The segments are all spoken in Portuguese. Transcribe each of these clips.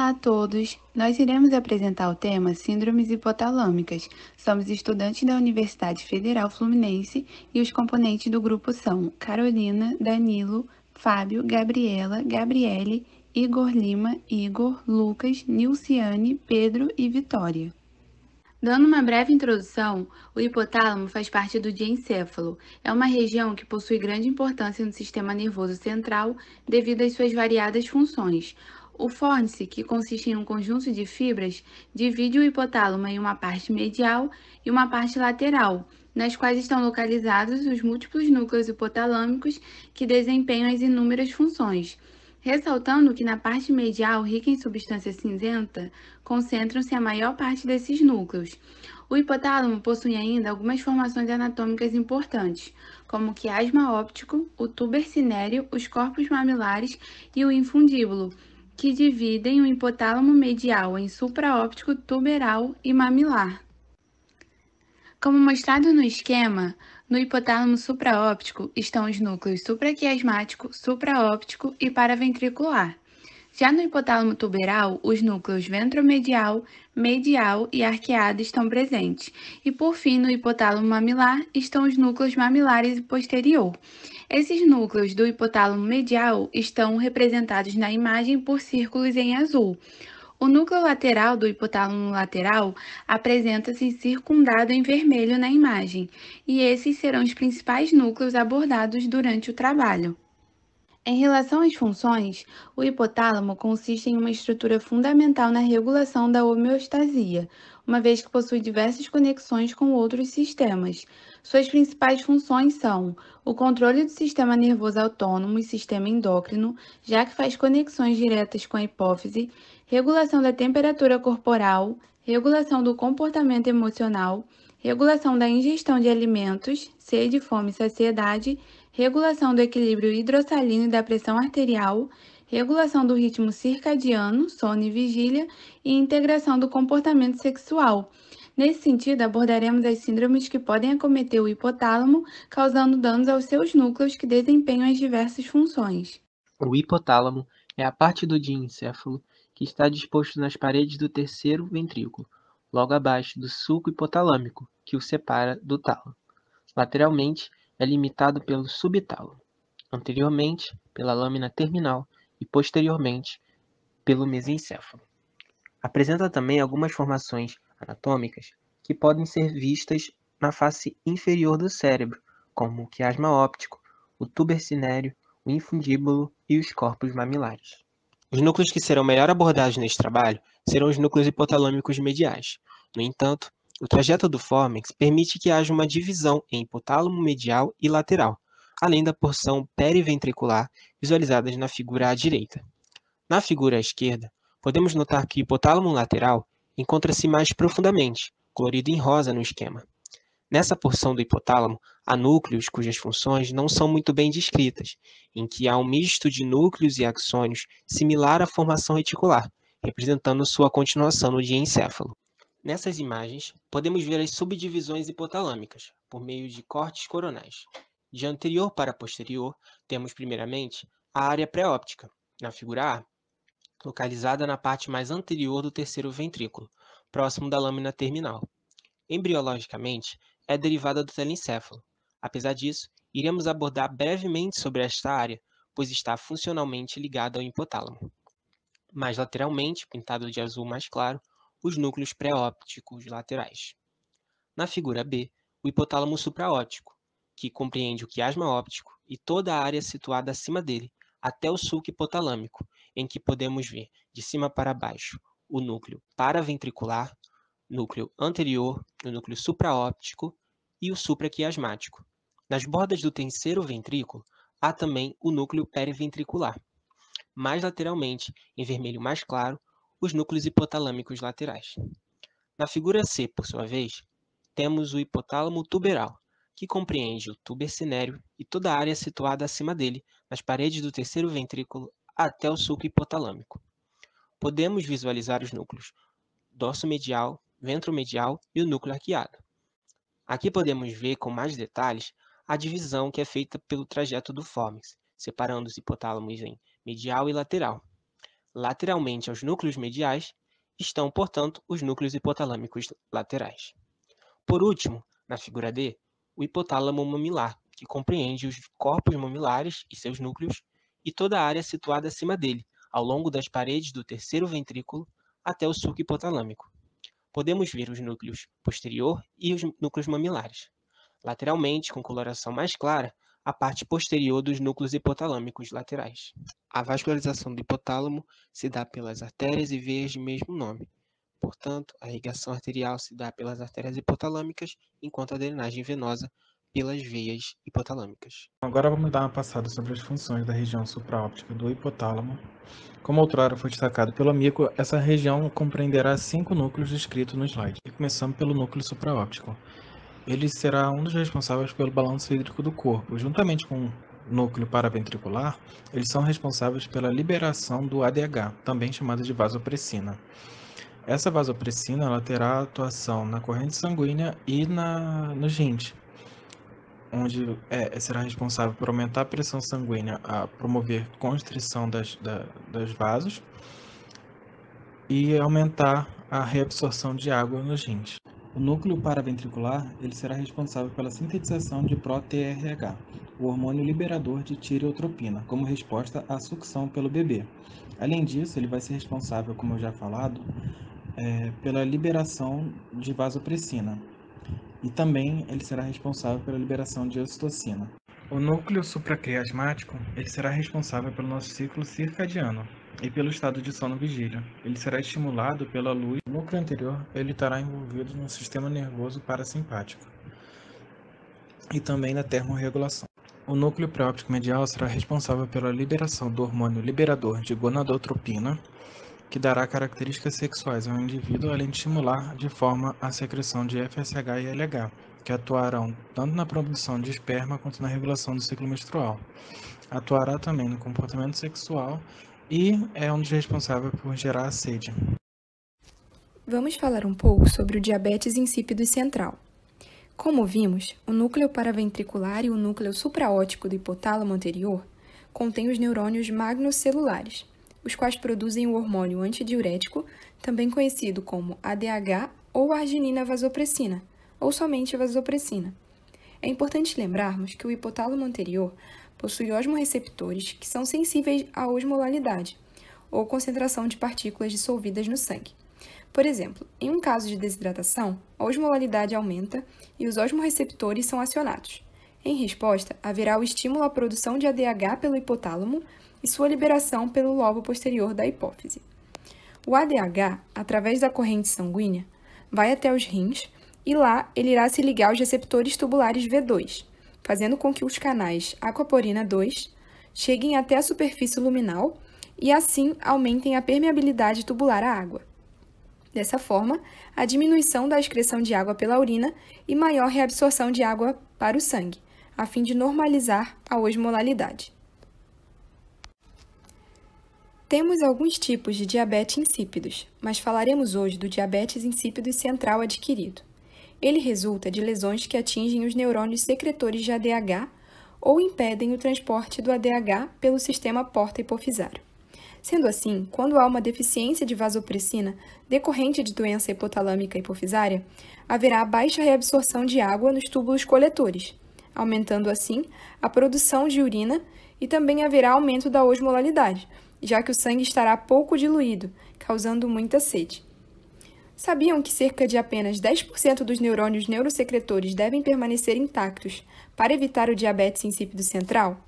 Olá a todos! Nós iremos apresentar o tema Síndromes hipotalâmicas. Somos estudantes da Universidade Federal Fluminense e os componentes do grupo são Carolina, Danilo, Fábio, Gabriela, Gabriele, Igor Lima, Igor, Lucas, Nilciane, Pedro e Vitória. Dando uma breve introdução, o hipotálamo faz parte do diencéfalo. É uma região que possui grande importância no sistema nervoso central devido às suas variadas funções. O fórnice, que consiste em um conjunto de fibras, divide o hipotálamo em uma parte medial e uma parte lateral, nas quais estão localizados os múltiplos núcleos hipotalâmicos que desempenham as inúmeras funções. Ressaltando que na parte medial, rica em substância cinzenta, concentram-se a maior parte desses núcleos. O hipotálamo possui ainda algumas formações anatômicas importantes, como o quiasma óptico, o tuber cinéreo, os corpos mamilares e o infundíbulo, que dividem o hipotálamo medial em supraóptico, tuberal e mamilar. Como mostrado no esquema, no hipotálamo supraóptico estão os núcleos supraquiasmático, supraóptico e paraventricular. Já no hipotálamo tuberal, os núcleos ventromedial, medial e arqueado estão presentes. E por fim, no hipotálamo mamilar estão os núcleos mamilares e posterior. Esses núcleos do hipotálamo medial estão representados na imagem por círculos em azul. O núcleo lateral do hipotálamo lateral apresenta-se circundado em vermelho na imagem, e esses serão os principais núcleos abordados durante o trabalho. Em relação às funções, o hipotálamo consiste em uma estrutura fundamental na regulação da homeostasia, uma vez que possui diversas conexões com outros sistemas. Suas principais funções são o controle do sistema nervoso autônomo e sistema endócrino, já que faz conexões diretas com a hipófise, regulação da temperatura corporal, regulação do comportamento emocional, regulação da ingestão de alimentos, sede, fome e saciedade, regulação do equilíbrio hidrossalino e da pressão arterial, regulação do ritmo circadiano, sono e vigília, e integração do comportamento sexual. Nesse sentido, abordaremos as síndromes que podem acometer o hipotálamo, causando danos aos seus núcleos que desempenham as diversas funções. O hipotálamo é a parte do diencéfalo que está disposto nas paredes do terceiro ventrículo, logo abaixo do sulco hipotalâmico, que o separa do tálamo. Lateralmente, é limitado pelo subtálamo, anteriormente pela lâmina terminal e posteriormente pelo mesencéfalo. Apresenta também algumas formações anatômicas que podem ser vistas na face inferior do cérebro, como o quiasma óptico, o tuber cinéreo, o infundíbulo e os corpos mamilares. Os núcleos que serão melhor abordados neste trabalho serão os núcleos hipotalâmicos mediais. No entanto, o trajeto do fórnix permite que haja uma divisão em hipotálamo medial e lateral, além da porção periventricular visualizadas na figura à direita. Na figura à esquerda, podemos notar que o hipotálamo lateral encontra-se mais profundamente, colorido em rosa no esquema. Nessa porção do hipotálamo, há núcleos cujas funções não são muito bem descritas, em que há um misto de núcleos e axônios similar à formação reticular, representando sua continuação no diencéfalo. Nessas imagens, podemos ver as subdivisões hipotalâmicas, por meio de cortes coronais. De anterior para posterior, temos primeiramente a área pré-óptica, na figura A, localizada na parte mais anterior do terceiro ventrículo, próximo da lâmina terminal. Embriologicamente, é derivada do telencéfalo. Apesar disso, iremos abordar brevemente sobre esta área, pois está funcionalmente ligada ao hipotálamo. Mais lateralmente, pintado de azul mais claro, os núcleos pré-ópticos laterais. Na figura B, o hipotálamo supraóptico, que compreende o quiasma óptico e toda a área situada acima dele, até o sulco hipotalâmico, em que podemos ver, de cima para baixo, o núcleo paraventricular, núcleo anterior, o núcleo supraóptico e o supraquiasmático. Nas bordas do terceiro ventrículo, há também o núcleo periventricular. Mais lateralmente, em vermelho mais claro, os núcleos hipotalâmicos laterais. Na figura C, por sua vez, temos o hipotálamo tuberal, que compreende o tuber cinéreo e toda a área situada acima dele, nas paredes do terceiro ventrículo até o sulco hipotalâmico. Podemos visualizar os núcleos dorsomedial, ventromedial e o núcleo arqueado. Aqui podemos ver com mais detalhes a divisão que é feita pelo trajeto do fórnix, separando os hipotálamos em medial e lateral. Lateralmente aos núcleos mediais estão, portanto, os núcleos hipotalâmicos laterais. Por último, na figura D, o hipotálamo mamilar, que compreende os corpos mamilares e seus núcleos e toda a área situada acima dele, ao longo das paredes do terceiro ventrículo até o sulco hipotalâmico. Podemos ver os núcleos posterior e os núcleos mamilares. Lateralmente, com coloração mais clara, a parte posterior dos núcleos hipotalâmicos laterais. A vascularização do hipotálamo se dá pelas artérias e veias de mesmo nome. Portanto, a irrigação arterial se dá pelas artérias hipotalâmicas, enquanto a drenagem venosa pelas veias hipotalâmicas. Agora vamos dar uma passada sobre as funções da região supraóptica do hipotálamo. Como outrora foi destacado pelo amigo, essa região compreenderá 5 núcleos descritos no slide. E começando pelo núcleo supraóptico. Ele será um dos responsáveis pelo balanço hídrico do corpo. Juntamente com o núcleo paraventricular, eles são responsáveis pela liberação do ADH, também chamado de vasopressina. Essa vasopressina ela terá atuação na corrente sanguínea e nos rins, onde será responsável por aumentar a pressão sanguínea, a promover constrição dos vasos e aumentar a reabsorção de água nos rins. O núcleo paraventricular ele será responsável pela sintetização de ProTRH, o hormônio liberador de tireotropina, como resposta à sucção pelo bebê. Além disso, ele vai ser responsável, como eu já falado, pela liberação de vasopressina. E também ele será responsável pela liberação de ocitocina. O núcleo supraquiasmático ele será responsável pelo nosso ciclo circadiano e pelo estado de sono-vigília. Ele será estimulado pela luz. O núcleo anterior ele estará envolvido no sistema nervoso parasimpático e também na termorregulação. O núcleo pré-óptico medial será responsável pela liberação do hormônio liberador de gonadotropina, que dará características sexuais ao indivíduo, além de estimular de forma a secreção de FSH e LH, que atuarão tanto na produção de esperma quanto na regulação do ciclo menstrual. Atuará também no comportamento sexual e é um dos responsáveis por gerar a sede. Vamos falar um pouco sobre o diabetes insípido central. Como vimos, o núcleo paraventricular e o núcleo supraóptico do hipotálamo anterior contêm os neurônios magnocelulares, os quais produzem o hormônio antidiurético, também conhecido como ADH ou arginina vasopressina, ou somente vasopressina. É importante lembrarmos que o hipotálamo anterior possui osmorreceptores que são sensíveis à osmolalidade, ou concentração de partículas dissolvidas no sangue. Por exemplo, em um caso de desidratação, a osmolalidade aumenta e os osmorreceptores são acionados. Em resposta, haverá o estímulo à produção de ADH pelo hipotálamo e sua liberação pelo lobo posterior da hipófise. O ADH, através da corrente sanguínea, vai até os rins e lá ele irá se ligar aos receptores tubulares V2, fazendo com que os canais aquaporina 2 cheguem até a superfície luminal e assim aumentem a permeabilidade tubular à água. Dessa forma, a diminuição da excreção de água pela urina e maior reabsorção de água para o sangue, a fim de normalizar a osmolalidade. Temos alguns tipos de diabetes insípidos, mas falaremos hoje do diabetes insípido central adquirido. Ele resulta de lesões que atingem os neurônios secretores de ADH ou impedem o transporte do ADH pelo sistema porta-hipofisário. Sendo assim, quando há uma deficiência de vasopressina decorrente de doença hipotalâmica hipofisária, haverá baixa reabsorção de água nos túbulos coletores, aumentando assim a produção de urina e também haverá aumento da osmolalidade, já que o sangue estará pouco diluído, causando muita sede. Sabiam que cerca de apenas 10% dos neurônios neurosecretores devem permanecer intactos para evitar o diabetes insípido central?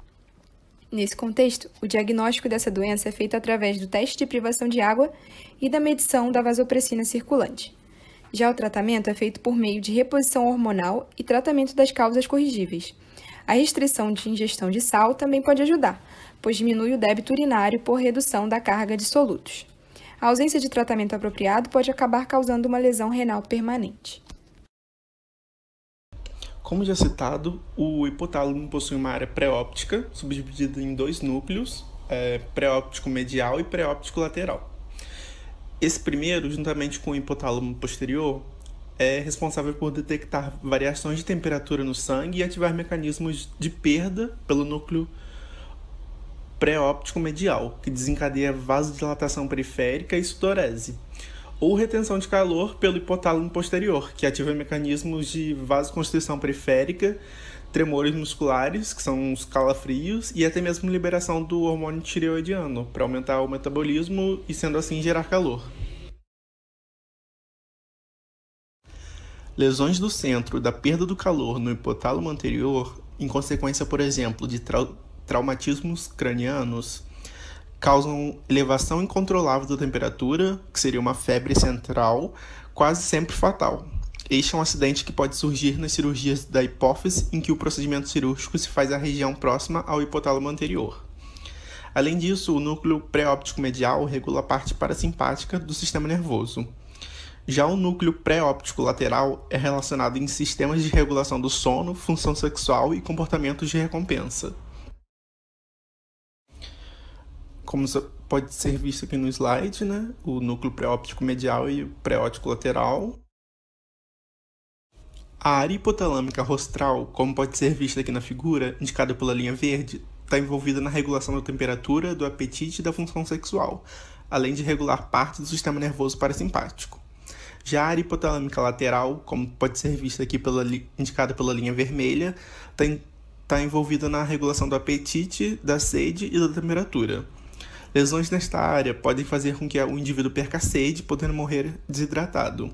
Nesse contexto, o diagnóstico dessa doença é feito através do teste de privação de água e da medição da vasopressina circulante. Já o tratamento é feito por meio de reposição hormonal e tratamento das causas corrigíveis. A restrição de ingestão de sal também pode ajudar, pois diminui o débito urinário por redução da carga de solutos. A ausência de tratamento apropriado pode acabar causando uma lesão renal permanente. Como já citado, o hipotálamo possui uma área pré-óptica, subdividida em 2 núcleos, pré-óptico medial e pré-óptico lateral. Esse primeiro, juntamente com o hipotálamo posterior, é responsável por detectar variações de temperatura no sangue e ativar mecanismos de perda pelo núcleo optic, que é o núcleo pré-óptico medial, que desencadeia vasodilatação periférica e sudorese, ou retenção de calor pelo hipotálamo posterior, que ativa mecanismos de vasoconstrição periférica, tremores musculares, que são os calafrios, e até mesmo liberação do hormônio tireoidiano, para aumentar o metabolismo e, sendo assim, gerar calor. Lesões do centro da perda do calor no hipotálamo anterior, em consequência, por exemplo, de traumatismos cranianos, causam elevação incontrolável da temperatura, que seria uma febre central, quase sempre fatal. Este é um acidente que pode surgir nas cirurgias da hipófise, em que o procedimento cirúrgico se faz à região próxima ao hipotálamo anterior. Além disso, o núcleo pré-óptico medial regula a parte parasimpática do sistema nervoso. Já o núcleo pré-óptico lateral é relacionado em sistemas de regulação do sono, função sexual e comportamentos de recompensa. Como pode ser visto aqui no slide, né? O núcleo pré-óptico medial e o pré-óptico lateral. A área hipotalâmica rostral, como pode ser vista aqui na figura, indicada pela linha verde, está envolvida na regulação da temperatura, do apetite e da função sexual, além de regular parte do sistema nervoso parasimpático. Já a área hipotalâmica lateral, como pode ser vista aqui indicada pela linha vermelha, está envolvida na regulação do apetite, da sede e da temperatura. Lesões nesta área podem fazer com que o indivíduo perca a sede, podendo morrer desidratado.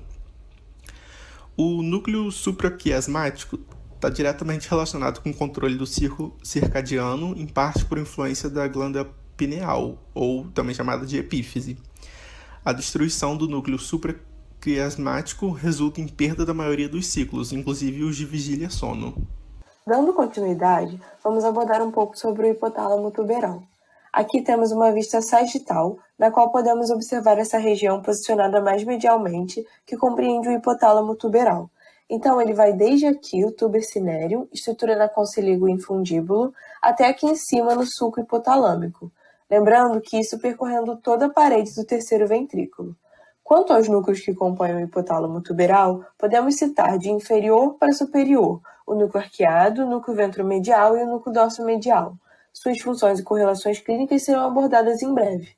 O núcleo supraquiasmático está diretamente relacionado com o controle do ciclo circadiano, em parte por influência da glândula pineal, ou também chamada de epífise. A destruição do núcleo supraquiasmático resulta em perda da maioria dos ciclos, inclusive os de vigília-sono. Dando continuidade, vamos abordar um pouco sobre o hipotálamo tuberal. Aqui temos uma vista sagital, na qual podemos observar essa região posicionada mais medialmente, que compreende o hipotálamo tuberal. Então, ele vai desde aqui, o tuber cinereum, estrutura na qual se liga o infundíbulo, até aqui em cima no sulco hipotalâmico. Lembrando que isso percorrendo toda a parede do terceiro ventrículo. Quanto aos núcleos que compõem o hipotálamo tuberal, podemos citar de inferior para superior o núcleo arqueado, o núcleo ventromedial e o núcleo dorsomedial. Suas funções e correlações clínicas serão abordadas em breve.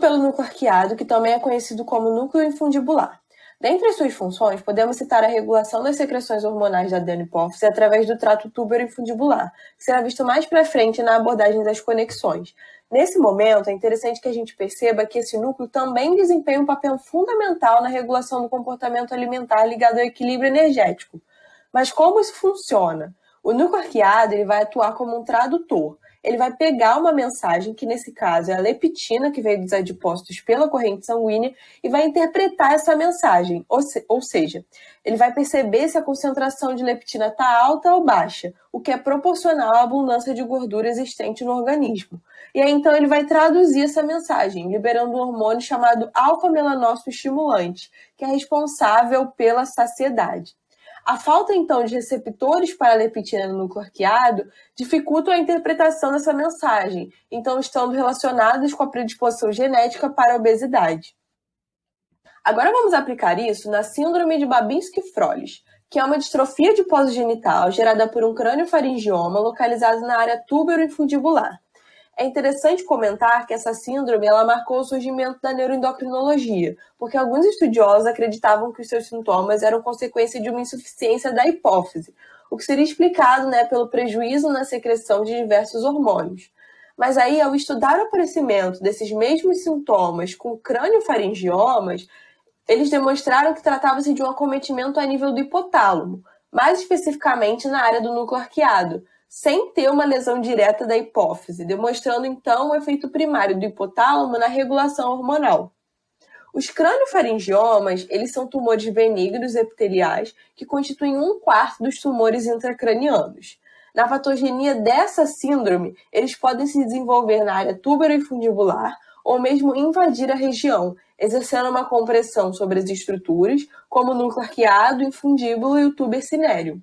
Pelo núcleo arqueado, que também é conhecido como núcleo infundibular. Dentre as suas funções, podemos citar a regulação das secreções hormonais da adenopófise através do trato túbero-infundibular, que será visto mais para frente na abordagem das conexões. Nesse momento, é interessante que a gente perceba que esse núcleo também desempenha um papel fundamental na regulação do comportamento alimentar ligado ao equilíbrio energético. Mas como isso funciona? O núcleo arqueado ele vai atuar como um tradutor. Ele vai pegar uma mensagem, que nesse caso é a leptina, que veio dos adipócitos pela corrente sanguínea, e vai interpretar essa mensagem. Ou seja, ele vai perceber se a concentração de leptina está alta ou baixa, o que é proporcional à abundância de gordura existente no organismo. E aí, então, ele vai traduzir essa mensagem, liberando um hormônio chamado alfa-melanócito estimulante, que é responsável pela saciedade. A falta, então, de receptores para a leptina no núcleo arqueado dificulta a interpretação dessa mensagem, então estando relacionados com a predisposição genética para a obesidade. Agora vamos aplicar isso na síndrome de Babinski-Froelich, que é uma distrofia de pósito genital gerada por um craniofaringioma localizado na área túbero-infundibular. É interessante comentar que essa síndrome ela marcou o surgimento da neuroendocrinologia, porque alguns estudiosos acreditavam que os seus sintomas eram consequência de uma insuficiência da hipófise, o que seria explicado pelo prejuízo na secreção de diversos hormônios. Mas aí, ao estudar o aparecimento desses mesmos sintomas com craniofaringiomas, eles demonstraram que tratava-se de um acometimento a nível do hipotálamo, mais especificamente na área do núcleo arqueado, sem ter uma lesão direta da hipófise, demonstrando então o efeito primário do hipotálamo na regulação hormonal. Os craniofaringiomas, eles são tumores benignos epiteliais que constituem 1/4 dos tumores intracranianos. Na patogenia dessa síndrome, eles podem se desenvolver na área túbero-infundibular ou mesmo invadir a região, exercendo uma compressão sobre as estruturas, como o núcleo arqueado, infundíbulo e o tuber cinereum.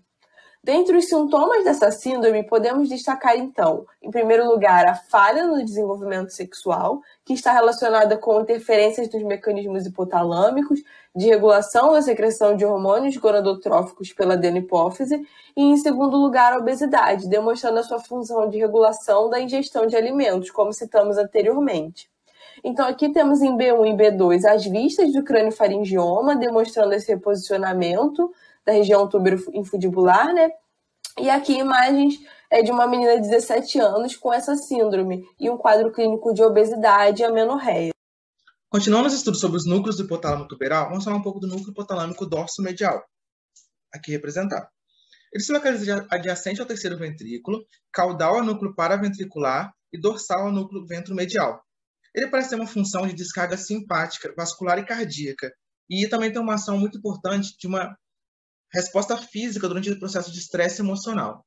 Dentre os sintomas dessa síndrome, podemos destacar, então, em primeiro lugar, a falha no desenvolvimento sexual, que está relacionada com interferências nos mecanismos hipotalâmicos, de regulação da secreção de hormônios gonadotróficos pela adenopófise, e, em segundo lugar, a obesidade, demonstrando a sua função de regulação da ingestão de alimentos, como citamos anteriormente. Então, aqui temos em B1 e B2 as vistas do crâniofaringioma, demonstrando esse reposicionamento da região túbero-infundibular, né? E aqui imagens de uma menina de 17 anos com essa síndrome e um quadro clínico de obesidade e amenorreia. Continuando os estudos sobre os núcleos do hipotálamo tuberal, vamos falar um pouco do núcleo hipotalâmico dorso-medial, aqui representado. Ele se localiza adjacente ao terceiro ventrículo, caudal ao núcleo paraventricular e dorsal ao núcleo ventromedial. Ele parece ter uma função de descarga simpática, vascular e cardíaca, e também tem uma ação muito importante de uma resposta física durante o processo de estresse emocional.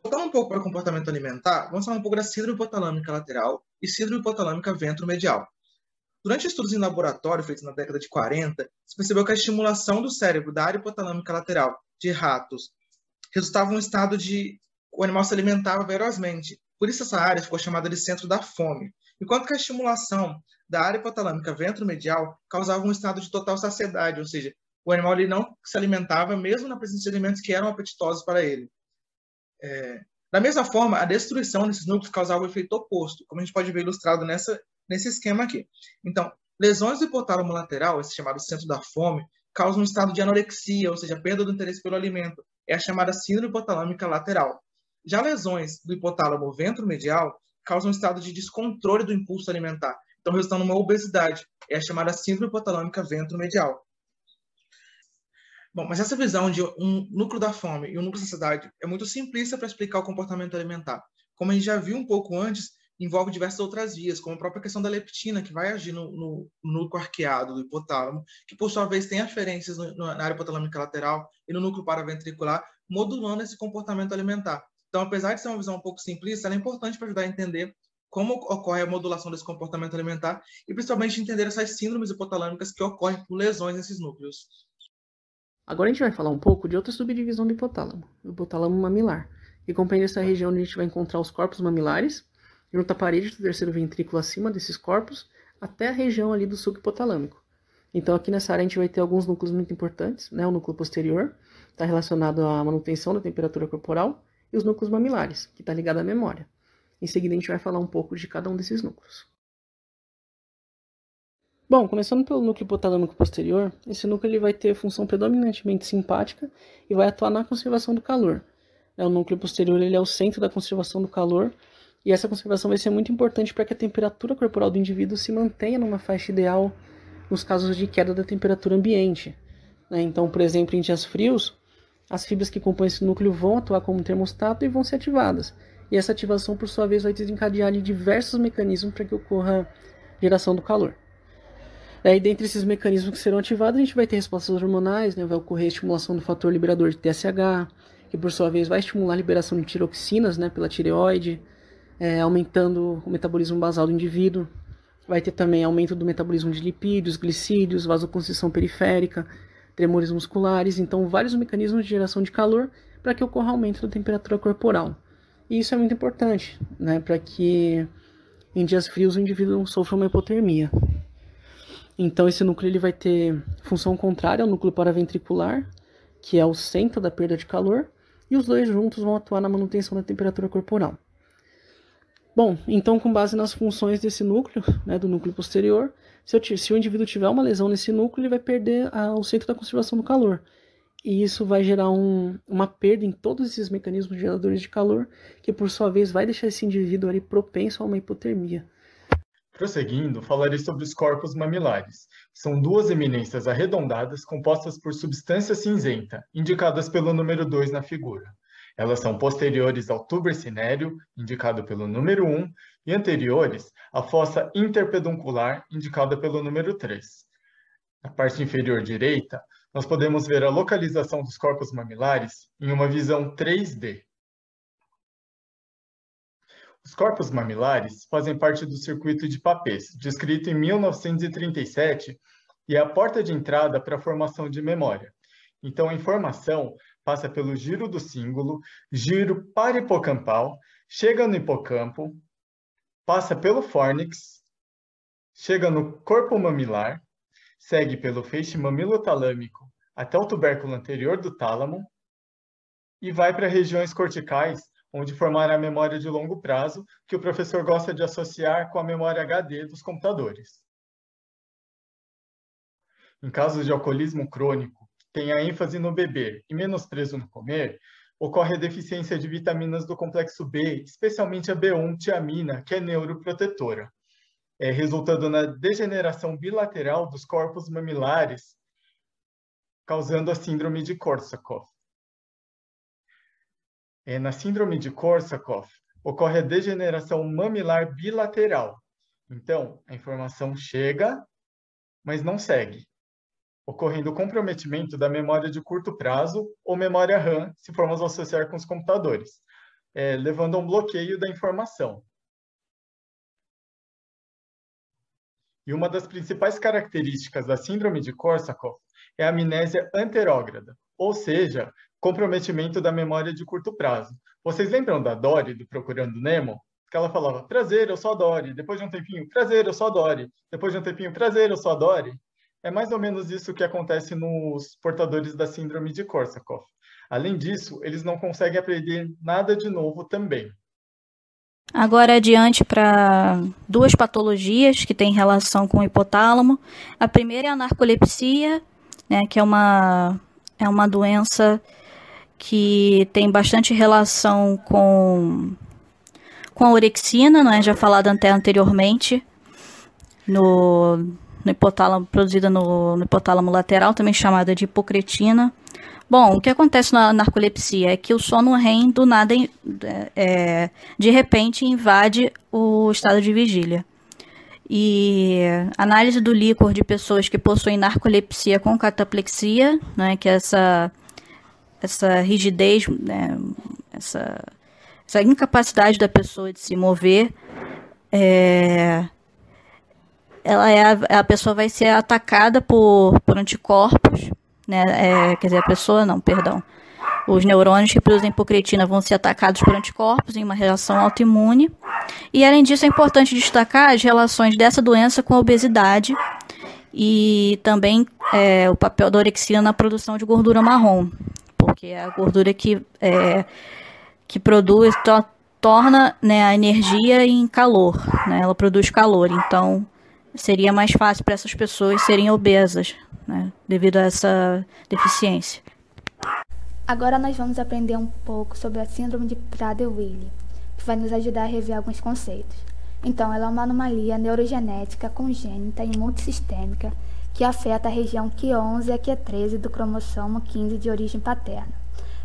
Voltando um pouco para o comportamento alimentar, vamos falar um pouco da síndrome hipotalâmica lateral e síndrome hipotalâmica ventromedial. Durante estudos em laboratório feitos na década de 40, se percebeu que a estimulação do cérebro da área hipotalâmica lateral de ratos resultava em um estado de o animal se alimentava ferozmente. Por isso essa área ficou chamada de centro da fome, enquanto que a estimulação da área hipotalâmica ventromedial causava um estado de total saciedade, ou seja, o animal ele não se alimentava mesmo na presença de alimentos que eram apetitosos para ele. Da mesma forma, a destruição desses núcleos causava o efeito oposto, como a gente pode ver ilustrado nesse esquema aqui. Então, lesões do hipotálamo lateral, esse chamado centro da fome, causam um estado de anorexia, ou seja, perda do interesse pelo alimento. É a chamada síndrome hipotalâmica lateral. Já lesões do hipotálamo ventromedial causam um estado de descontrole do impulso alimentar, então resultando numa obesidade. É a chamada síndrome hipotalâmica ventromedial. Bom, mas essa visão de um núcleo da fome e um núcleo da saciedade é muito simplista para explicar o comportamento alimentar. Como a gente já viu um pouco antes, envolve diversas outras vias, como a própria questão da leptina, que vai agir no núcleo arqueado do hipotálamo, que por sua vez tem aferências na área hipotalâmica lateral e no núcleo paraventricular, modulando esse comportamento alimentar. Então, apesar de ser uma visão um pouco simplista, ela é importante para ajudar a entender como ocorre a modulação desse comportamento alimentar e principalmente entender essas síndromes hipotalâmicas que ocorrem por lesões nesses núcleos. Agora a gente vai falar um pouco de outra subdivisão do hipotálamo, o hipotálamo mamilar, que compreende essa região onde a gente vai encontrar os corpos mamilares, junto à parede do terceiro ventrículo acima desses corpos, até a região ali do sulco hipotalâmico. Então aqui nessa área a gente vai ter alguns núcleos muito importantes, né? O núcleo posterior está relacionado à manutenção da temperatura corporal, e os núcleos mamilares, que está ligado à memória. Em seguida a gente vai falar um pouco de cada um desses núcleos. Bom, começando pelo núcleo hipotalâmico posterior, esse núcleo ele vai ter função predominantemente simpática e vai atuar na conservação do calor. O núcleo posterior ele é o centro da conservação do calor e essa conservação vai ser muito importante para que a temperatura corporal do indivíduo se mantenha numa faixa ideal nos casos de queda da temperatura ambiente. Então, por exemplo, em dias frios, as fibras que compõem esse núcleo vão atuar como termostato e vão ser ativadas. E essa ativação, por sua vez, vai desencadear diversos mecanismos para que ocorra a geração do calor. Daí, dentre esses mecanismos que serão ativados, a gente vai ter respostas hormonais, né? Vai ocorrer a estimulação do fator liberador de TSH, que por sua vez vai estimular a liberação de tiroxinas, né, pela tireoide, aumentando o metabolismo basal do indivíduo. Vai ter também aumento do metabolismo de lipídios, glicídios, vasoconstrição periférica, tremores musculares, então vários mecanismos de geração de calor para que ocorra aumento da temperatura corporal. E isso é muito importante, né, para que em dias frios o indivíduo não sofra uma hipotermia. Então esse núcleo ele vai ter função contrária ao núcleo paraventricular, que é o centro da perda de calor, e os dois juntos vão atuar na manutenção da temperatura corporal. Bom, então com base nas funções desse núcleo, né, do núcleo posterior, se o indivíduo tiver uma lesão nesse núcleo, ele vai perder o centro da conservação do calor. E isso vai gerar uma perda em todos esses mecanismos geradores de calor, que por sua vez vai deixar esse indivíduo ali propenso a uma hipotermia. Prosseguindo, falarei sobre os corpos mamilares. São duas eminências arredondadas compostas por substância cinzenta, indicadas pelo número 2 na figura. Elas são posteriores ao tuber cinéreo, indicado pelo número 1, e anteriores à fossa interpeduncular, indicada pelo número 3. Na parte inferior direita, nós podemos ver a localização dos corpos mamilares em uma visão 3D. Os corpos mamilares fazem parte do circuito de Papez, descrito em 1937, e é a porta de entrada para a formação de memória. Então, a informação passa pelo giro do cíngulo, giro parahipocampal, chega no hipocampo, passa pelo fórnix, chega no corpo mamilar, segue pelo feixe mamilotalâmico até o tubérculo anterior do tálamo e vai para regiões corticais, onde formará a memória de longo prazo, que o professor gosta de associar com a memória HD dos computadores. Em casos de alcoolismo crônico, que tenha ênfase no beber e menosprezo no comer, ocorre a deficiência de vitaminas do complexo B, especialmente a B1-tiamina, que é neuroprotetora, resultando na degeneração bilateral dos corpos mamilares, causando a síndrome de Korsakoff. Na síndrome de Korsakoff, ocorre a degeneração mamilar bilateral. Então, a informação chega, mas não segue, ocorrendo o comprometimento da memória de curto prazo ou memória RAM, se formos associar com os computadores, levando a um bloqueio da informação. E uma das principais características da síndrome de Korsakoff é a amnésia anterógrada, ou seja, comprometimento da memória de curto prazo. Vocês lembram da Dory, do Procurando Nemo? Que ela falava, prazer, eu sou a Dory. Depois de um tempinho, prazer, eu sou a Dory. Depois de um tempinho, prazer, eu sou a Dory. É mais ou menos isso que acontece nos portadores da síndrome de Korsakoff. Além disso, eles não conseguem aprender nada de novo também. Agora adiante para duas patologias que têm relação com o hipotálamo. A primeira é a narcolepsia, né, que é uma doença que tem bastante relação com a orexina, não é? Já falado até anteriormente, no hipotálamo, produzida no hipotálamo lateral, também chamada de hipocretina. Bom, o que acontece na narcolepsia é que o sono REM, do nada, de repente, invade o estado de vigília. E análise do líquor de pessoas que possuem narcolepsia com cataplexia, né, que é essa rigidez, né, essa incapacidade da pessoa de se mover, a pessoa vai ser atacada por anticorpos, né, quer dizer, a pessoa não, perdão. Os neurônios que produzem hipocretina vão ser atacados por anticorpos em uma reação autoimune. E, além disso, é importante destacar as relações dessa doença com a obesidade e também o papel da orexina na produção de gordura marrom, porque é a gordura que produz, torna, né, a energia em calor, né, ela produz calor, então seria mais fácil para essas pessoas serem obesas, né, devido a essa deficiência. Agora nós vamos aprender um pouco sobre a síndrome de Prader-Willi, que vai nos ajudar a rever alguns conceitos. Então, ela é uma anomalia neurogenética congênita e multissistêmica que afeta a região Q11 e a Q13 do cromossomo 15 de origem paterna.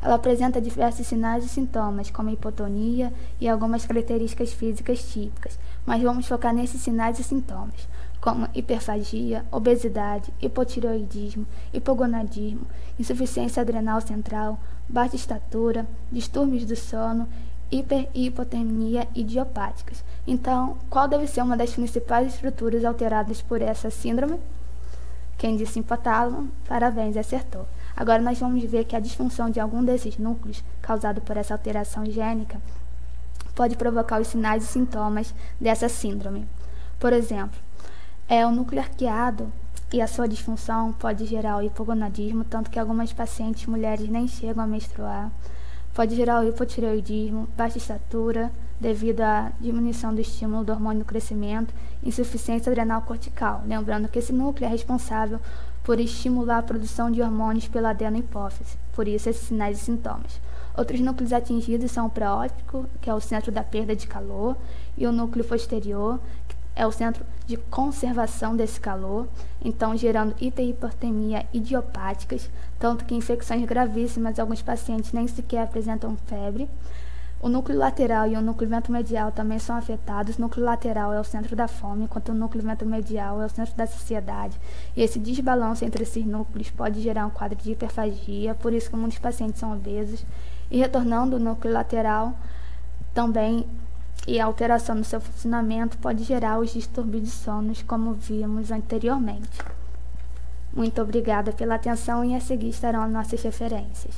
Ela apresenta diversos sinais e sintomas, como hipotonia e algumas características físicas típicas, mas vamos focar nesses sinais e sintomas, como hiperfagia, obesidade, hipotireoidismo, hipogonadismo, insuficiência adrenal central, baixa estatura, distúrbios do sono, hiper e hipotermia idiopáticas. Então, qual deve ser uma das principais estruturas alteradas por essa síndrome? Quem disse hipotálamo, parabéns, acertou. Agora nós vamos ver que a disfunção de algum desses núcleos, causado por essa alteração gênica, pode provocar os sinais e sintomas dessa síndrome. Por exemplo, o núcleo arqueado e a sua disfunção pode gerar o hipogonadismo, tanto que algumas pacientes mulheres nem chegam a menstruar. Pode gerar o hipotireoidismo, baixa estatura, devido à diminuição do estímulo do hormônio do crescimento, insuficiência adrenal cortical. Lembrando que esse núcleo é responsável por estimular a produção de hormônios pela adenohipófise, por isso esses sinais e sintomas. Outros núcleos atingidos são o pré-óptico, que é o centro da perda de calor, e o núcleo posterior, que é o centro de conservação desse calor, então gerando hipertermia idiopáticas, tanto que infecções gravíssimas, alguns pacientes nem sequer apresentam febre. O núcleo lateral e o núcleo ventromedial também são afetados. O núcleo lateral é o centro da fome, enquanto o núcleo ventromedial é o centro da saciedade. E esse desbalanço entre esses núcleos pode gerar um quadro de hiperfagia, por isso que muitos pacientes são obesos. E retornando o núcleo lateral também, e a alteração no seu funcionamento pode gerar os distúrbios de sonos, como vimos anteriormente. Muito obrigada pela atenção e a seguir estarão as nossas referências.